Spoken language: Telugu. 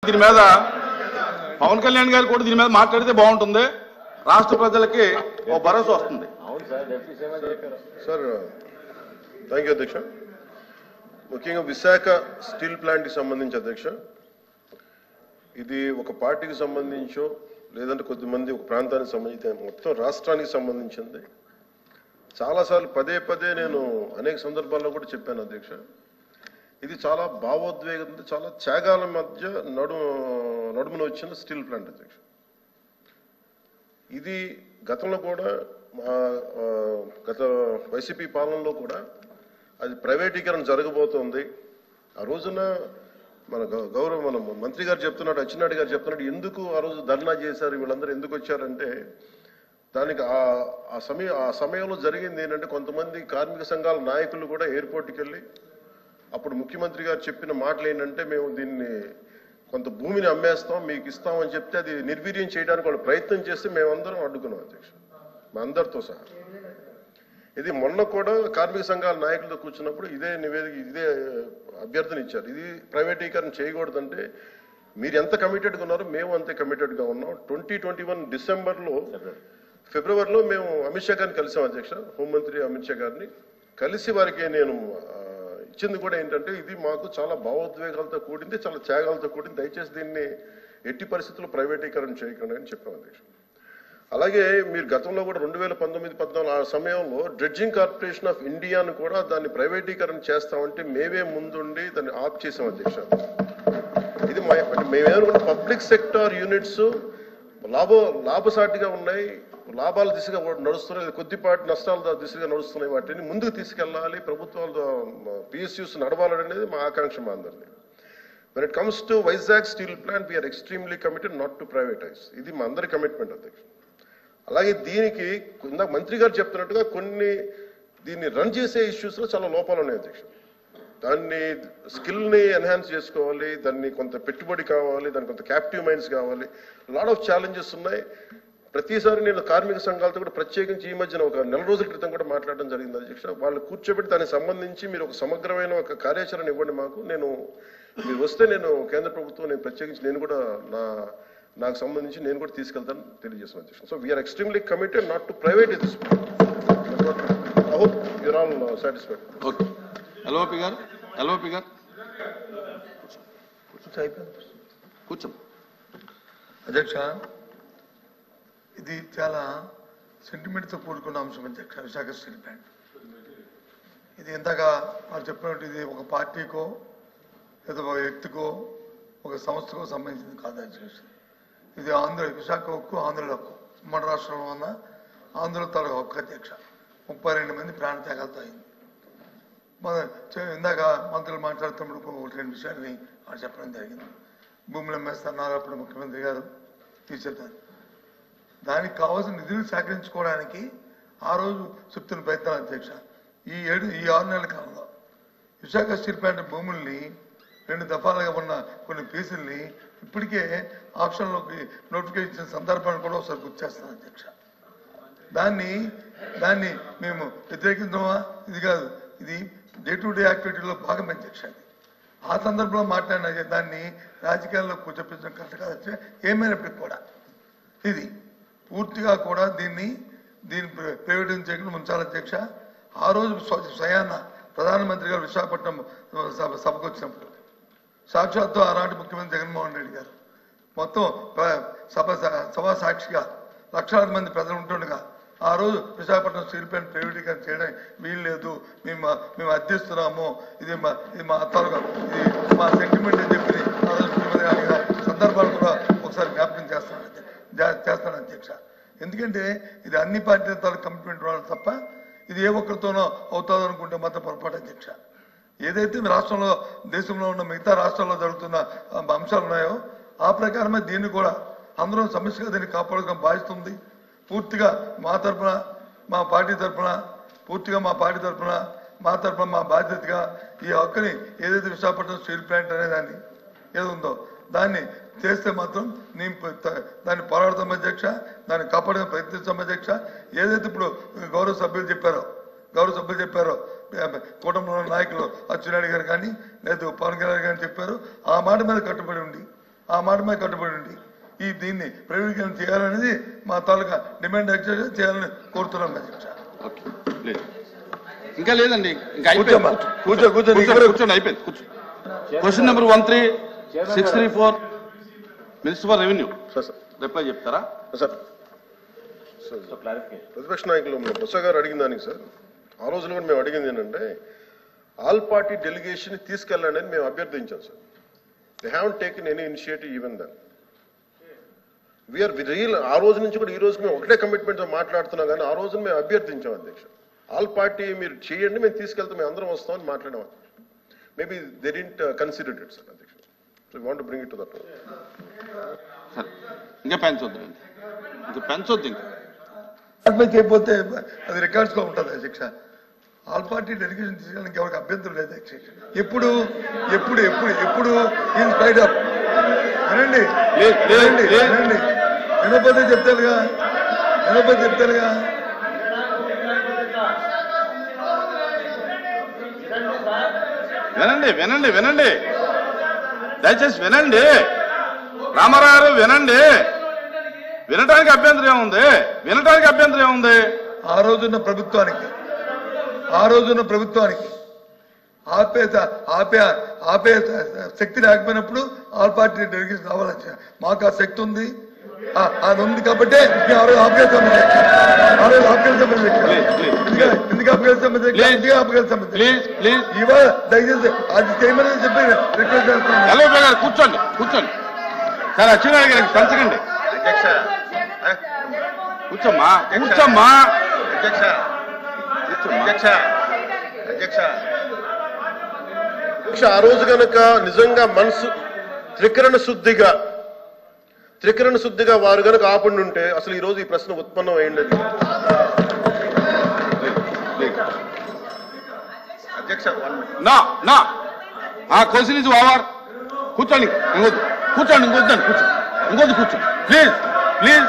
దీని మీద పవన్ కళ్యాణ్ గారు కూడా దీని మీద మాట్లాడితే బాగుంటుంది, రాష్ట్ర ప్రజలకి ఓ భరోసా వస్తుంది. సార్ థ్యాంక్ యూ అధ్యక్ష. ముఖ్యంగా విశాఖ స్టీల్ ప్లాంట్కి సంబంధించి అధ్యక్ష, ఇది ఒక పార్టీకి సంబంధించో లేదంటే కొద్దిమంది ఒక ప్రాంతానికి సంబంధించి మొత్తం రాష్ట్రానికి సంబంధించింది. చాలాసార్లు పదే నేను అనేక సందర్భాల్లో కూడా చెప్పాను అధ్యక్ష. ఇది చాలా భావోద్వేగం, చాలా త్యాగాల మధ్య నడుమున వచ్చిన స్టీల్ ప్లాంట్ అధ్యక్ష. ఇది గతంలో కూడా గత వైసీపీ పాలనలో కూడా అది ప్రైవేటీకరణ జరగబోతోంది. ఆ రోజున మన మంత్రి గారు చెప్తున్నాడు, అచ్చెన్నాయుడు గారు చెప్తున్నాడు, ఎందుకు ఆ రోజు ధర్నా చేశారు, వీళ్ళందరూ ఎందుకు వచ్చారంటే దానికి ఆ సమయంలో జరిగింది ఏంటంటే కొంతమంది కార్మిక సంఘాల నాయకులు కూడా ఎయిర్పోర్ట్కి వెళ్ళి అప్పుడు ముఖ్యమంత్రి గారు చెప్పిన మాటలు ఏంటంటే మేము దీన్ని కొంత భూమిని అమ్మేస్తాం మీకు ఇస్తామని చెప్తే అది నిర్వీర్యం చేయడానికి వాళ్ళు ప్రయత్నం చేస్తే మేమందరం అడ్డుకున్నాం అధ్యక్ష, మా అందరితో సహా. ఇది మొన్న కూడా కార్మిక సంఘాల నాయకులతో కూర్చున్నప్పుడు ఇదే అభ్యర్థన ఇచ్చారు, ఇది ప్రైవేటీకరణ చేయకూడదంటే మీరు ఎంత కమిటెడ్గా ఉన్నారో మేము అంతే కమిటెడ్గా ఉన్నాం. 2021 ఫిబ్రవరిలో మేము అమిత్ షా గారిని కలిసాం అధ్యక్ష, హోంమంత్రి అమిత్ షా గారిని కలిసి వారికి నేను ఇచ్చింది కూడా ఏంటంటే ఇది మాకు చాలా భావోద్వేగాలతో కూడింది, చాలా త్యాగాలతో కూడింది, దయచేసి దీన్ని ఎట్టి పరిస్థితుల్లో ప్రైవేటీకరణ చేయకండి అని చెప్పాం అధ్యక్ష. అలాగే మీరు గతంలో కూడా 2019-14 ఆ సమయంలో డ్రెడ్జింగ్ కార్పొరేషన్ ఆఫ్ ఇండియాను కూడా దాన్ని ప్రైవేటీకరణ చేస్తామంటే మేమే ముందుండి దాన్ని ఆఫ్ చేసాం అధ్యక్ష. ఇది మేమేమనుకున్న పబ్లిక్ సెక్టార్ యూనిట్స్ లాభసాటిగా ఉన్నాయి, లాభాల దిశగా నడుస్తున్నాయి, కొద్దిపాటి నష్టాల దిశగా నడుస్తున్నాయి, వాటిని ముందుకు తీసుకెళ్లాలి, ప్రభుత్వాలు PSUs నడవాలనేది మా ఆకాంక్ష మా అందరినీ. When it comes to Vizag steel plant, we are extremely committed not to privatize. ఇది మా అందరి కమిట్మెంట్ అధ్యక్ష. అలాగే దీనికి ఇందాక మంత్రి గారు చెప్తున్నట్టుగా దీన్ని రన్ చేసే ఇష్యూస్లో చాలా లోపాలు ఉన్నాయి అధ్యక్ష. దాన్ని స్కిల్ని ఎన్హాన్స్ చేసుకోవాలి, దాన్ని కొంత పెట్టుబడి కావాలి, దానికి కొంత క్యాప్టివ్ మైండ్స్ కావాలి, లాట్ ఆఫ్ ఛాలెంజెస్ ఉన్నాయి. ప్రతిసారి నేను కార్మిక సంఘాలతో కూడా ప్రత్యేకించి ఈ మధ్యన ఒక 4 రోజుల క్రితం కూడా మాట్లాడడం జరిగింది అధ్యక్ష. వాళ్ళు కూర్చోబెట్టి దానికి సంబంధించి మీరు ఒక సమగ్రమైన ఒక కార్యాచరణ ఇవ్వండి మాకు, మీరు వస్తే నేను కేంద్ర ప్రభుత్వం ప్రత్యేకించి నేను కూడా నాకు సంబంధించి నేను కూడా తీసుకెళ్తాను తెలియజేస్తాను అధ్యక్ష. So we are extremely committed not to private this. I hope you're all satisfied. Okay LOP గారు కూర్చో. అధ్యక్ష, ఇది చాలా సెంటిమెంట్తో కూడుకున్న అంశం అధ్యక్ష. విశాఖ స్టీల్ ప్లాంట్ ఇది ఇందాక వారు చెప్పినట్టు ఇది ఒక పార్టీకో లేదా ఒక వ్యక్తికో ఒక సంస్థకో సంబంధించింది కాదు అధ్యక్ష. ఇది విశాఖ హక్కు, ఆంధ్రుల హక్కు, ఉమ్మడి రాష్ట్రంలో ఉన్న ఆంధ్రుల తాలూకు హక్కు అధ్యక్ష. 32 మంది ప్రాణత్యాగాలతో అయింది. ఇందాక మంత్రులు మాట్లాడుతున్నప్పుడు 1-2 విషయాన్ని వారు చెప్పడం జరిగింది. భూములు అమ్మేస్తున్నారు అప్పుడు ముఖ్యమంత్రి గారు తీసేద్దారు. దానికి కావాల్సిన నిధులు సేకరించుకోవడానికి ఆ రోజు చెప్తున్న ప్రయత్నాలు అధ్యక్ష. ఈ 6 నెలల కాలంలో విశాఖ స్టీల్ ప్లాంట్ భూముల్ని 2 దఫాలుగా ఉన్న కొన్ని పీసుల్ని ఇప్పటికే ఆప్షన్లోకి నోటిఫికేషన్ ఇచ్చిన సందర్భాన్ని కూడా ఒకసారి గుర్తు చేస్తాను అధ్యక్ష. దాన్ని మేము వ్యతిరేకించమా? ఇది కాదు, ఇది డే టు డే యాక్టివిటీలో భాగం అధ్యక్ష. ఆ సందర్భంలో మాట్లాడిన దాన్ని రాజకీయాల్లో కూర్చోపించడం కరెక్ట్ కాదు అధ్యక్ష. ఏమైనప్పటికీ కూడా ఇది పూర్తిగా కూడా దీన్ని ప్రైవేటైజ్ చేయకుండా ఉంచాలి అధ్యక్ష. ఆ రోజు స్వయాన ప్రధానమంత్రి గారు విశాఖపట్నం సభకు వచ్చినప్పుడు సాక్షాత్తు ఆనాటి ముఖ్యమంత్రి జగన్మోహన్ రెడ్డి గారు మొత్తం సభా సాక్షిగా లక్షలాది మంది ప్రజలు ఉంటుండగా ఆ రోజు విశాఖపట్నం స్టీల్ ప్లాంట్ ప్రైవేటీకరణ చేయడం వీలు లేదు, మేము అర్థిస్తున్నాము, ఇది మా తాలూకా ఇది మా సెంటిమెంట్ అని చెప్పి ఆ రోజు ముఖ్యమంత్రి గారి సందర్భాలు కూడా ఒకసారి జ్ఞాపకం చేస్తాను అధ్యక్ష. ఎందుకంటే ఇది అన్ని పార్టీల తాలూకు కమిట్మెంట్ వాళ్ళు తప్ప ఇది ఏ ఒక్కరితోనో అవుతుందో అనుకుంటే మాత్రం పొరపాటు అధ్యక్ష. ఏదైతే రాష్ట్రంలో దేశంలో ఉన్న మిగతా రాష్ట్రాల్లో జరుగుతున్న అంశాలు ఉన్నాయో ఆ ప్రకారమే దీన్ని కూడా అందరం సమస్యగా దీన్ని కాపాడుకోవడం బాధిస్తుంది. పూర్తిగా మా తరఫున మా పార్టీ తరఫున మా బాధ్యతగా ఈ హక్కుని ఏదైతే విశాఖపట్నం స్టీల్ ప్లాంట్ అనేదాన్ని ఏది ఉందో దాన్ని చేస్తే మాత్రం దాన్ని పోరాడతాం అధ్యక్ష, దాన్ని కాపాడడం ప్రయత్నిస్తాం అధ్యక్ష. ఏదైతే ఇప్పుడు గౌరవ సభ్యులు చెప్పారో కూటమిలో నాయకులు అచ్చెన్నాయుడు గారు కానీ లేదా పవన్ కళ్యాణ్ గారు చెప్పారు, ఆ మాట మీద కట్టుబడి ఉండి ఆ మాట మీద కట్టుబడి ఉండి దీన్ని ప్రైవేటీకరణ చేయాలనేది మా తాలూకా డిమాండ్ యాక్చువల్ చేయాలని కోరుతున్నాం అధ్యక్ష. ఓకే, లేదు ఇంకా లేదండి, ఇంకా కూర్చోండి కూర్చోండి అయిపోయింది. కూర్చో. Question number 13634 minister for revenue reply చెప్తారా సార్? ప్రతిపక్ష నాయకులు బొత్స గారు అడిగిన దానికి సార్, ఆ రోజున కూడా మేము అడిగింది ఏంటంటే ఆల్ పార్టీ డెలిగేషన్ తీసుకెళ్ళండి అని మేము అభ్యర్థించాం sir. They haven't taken any initiative even then. We are real. ఆ రోజు నుంచి కూడా ఈ రోజు మేము ఒకటే కమిట్మెంట్ మాట్లాడుతున్నాం, కానీ ఆ రోజున మేము అభ్యర్థించాం అధ్యక్ష, ఆల్ పార్టీ మీరు చేయండి, మేము తీసుకెళ్తాం, మేము అందరం వస్తామని మాట్లాడాం. Maybe they didn't consider it sir అధ్యక్ష. So you want to bring it to that. ఇంకా పెంచొద్దు, ఇంకా పెంచొద్దు. ఇంకా చేయకపోతే అది రికార్డ్స్ లో ఉంటుంది అధ్యక్ష. ఆల్ పార్టీ డెలిగేషన్ తీసుకోవడానికి ఎవరికి అభ్యంతరం లేదు అధ్యక్ష. ఎప్పుడు ఎప్పుడు ఎప్పుడు ఎప్పుడు ఇన్ స్పైట్ ఆఫ్ వినండి వినండి వినండి వినకపోతే చెప్తారుగా వినకపోతే చెప్తారుగా. వినండి వినండి వినండి, దయచేసి వినండి. రామారావు గారు వినండి. వినటానికి అభ్యంతరం ఏముంది? వినటానికి అభ్యంతరం ఏముంది? ఆ రోజున్న ప్రభుత్వానికి ఆపే శక్తి లేకపోయినప్పుడు ఆల్ పార్టీ డెలిగేషన్ కావాలని మాకు ఆ శక్తి ఉంది, అది ఉంది కాబట్టి ఎందుకు ఆపగలుగుతాం ఇవాళ దయచేసి అది చేయమని చెప్పి రిక్వెస్ట్ చేస్తున్నాం. కూర్చోండి కూర్చోండి సార్. అచ్చెన్నాయుడు గారికి పెంచకండి. కూర్చోమ్మా కూర్చోమ్మా అధ్యక్ష, ఆ రోజు కనుక నిజంగా మనసు త్రికరణ శుద్ధిగా వారు కనుక ఆపండి ఉంటే అసలు ఈ రోజు ఈ ప్రశ్న ఉత్పన్నం అయ్యింది. అధ్యక్ష క్వశ్చన్ ఇస్ ఓవర్. కూర్చోండి, ఇంకొద్దు కూర్చోండి, ఇంకొద్దండి, కూర్చోండి, ఇంకొద్దు కూర్చోండి ప్లీజ్ ప్లీజ్.